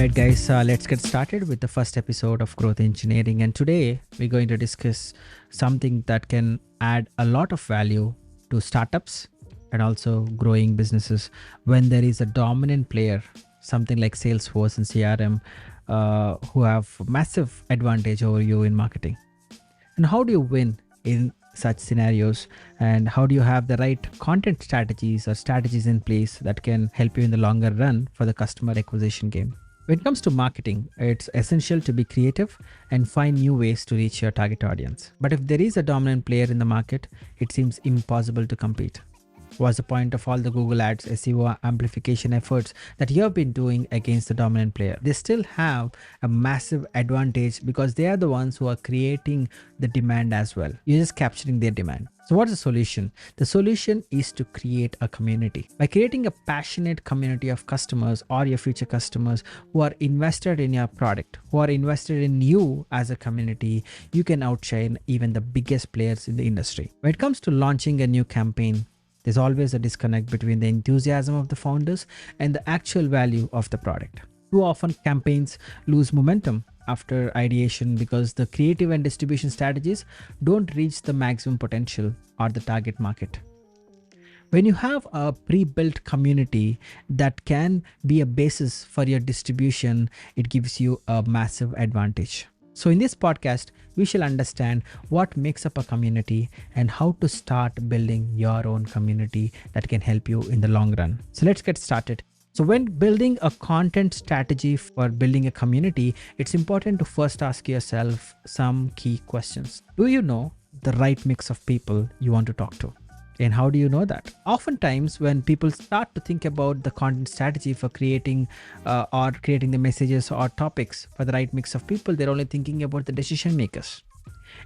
Alright, guys, let's get started with the first episode of Growth Engineering. And today we're going to discuss something that can add a lot of value to startups and also growing businesses when there is a dominant player, something like Salesforce and CRM, who have massive advantage over you in marketing. And how do you win in such scenarios, and how do you have the right content strategies or strategies in place that can help you in the longer run for the customer acquisition game? When it comes to marketing, it's essential to be creative and find new ways to reach your target audience. But if there is a dominant player in the market, it seems impossible to compete. What's the point of all the Google Ads, SEO amplification efforts that you have been doing against the dominant player? They still have a massive advantage because they are the ones who are creating the demand as well. You're just capturing their demand. So what's the solution? The solution is to create a community. By creating a passionate community of customers or your future customers who are invested in your product, who are invested in you as a community, you can outshine even the biggest players in the industry. When it comes to launching a new campaign, there's always a disconnect between the enthusiasm of the founders and the actual value of the product. Too often campaigns lose momentum after ideation because the creative and distribution strategies don't reach the maximum potential or the target market. When you have a pre-built community that can be a basis for your distribution, it gives you a massive advantage. So in this podcast, we shall understand what makes up a community and how to start building your own community that can help you in the long run. So let's get started. So when building a content strategy for building a community, it's important to first ask yourself some key questions. Do you know the right mix of people you want to talk to? And how do you know that? Oftentimes, when people start to think about the content strategy for creating the messages or topics for the right mix of people, they're only thinking about the decision makers.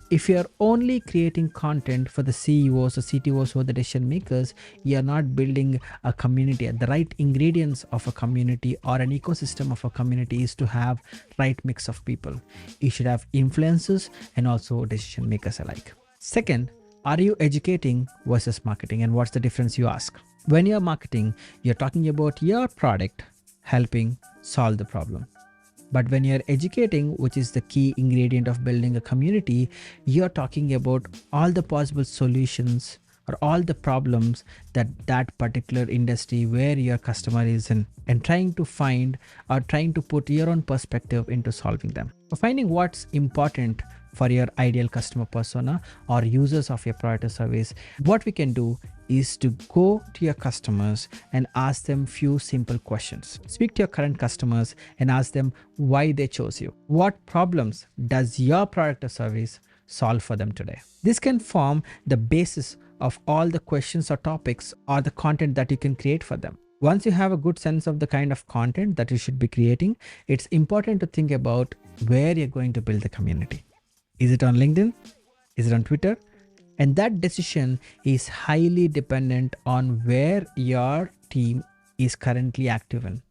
If you're only creating content for the CEOs or CTOs or the decision makers, you're not building a community. The right ingredients of a community or an ecosystem of a community is to have right mix of people. You should have influencers and also decision makers alike. Second, are you educating versus marketing? And what's the difference, you ask? When you're marketing, you're talking about your product helping solve the problem. But when you're educating, which is the key ingredient of building a community, you're talking about all the possible solutions or all the problems that particular industry where your customer is in, and trying to find or trying to put your own perspective into solving them. For finding what's important for your ideal customer persona or users of your product or service, what we can do is to go to your customers and ask them few simple questions. Speak to your current customers and ask them why they chose you. What problems does your product or service solve for them today? This can form the basis of all the questions or topics or the content that you can create for them. Once you have a good sense of the kind of content that you should be creating, it's important to think about where you're going to build the community. Is it on LinkedIn? Is it on Twitter? And that decision is highly dependent on where your team is currently active in.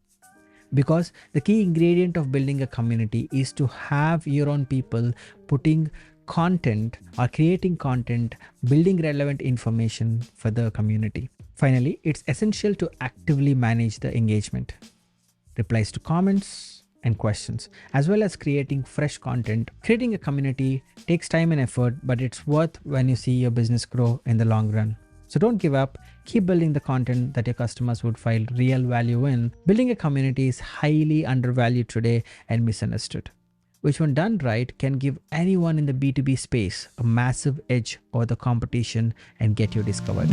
Because the key ingredient of building a community is to have your own people putting content or creating content, building relevant information for the community. Finally, it's essential to actively manage the engagement, replies to comments and questions, as well as creating fresh content. Creating a community takes time and effort, but it's worth when you see your business grow in the long run. So don't give up. Keep building the content that your customers would find real value in. Building a community is highly undervalued today and misunderstood, which when done right can give anyone in the B2B space a massive edge over the competition and get you discovered.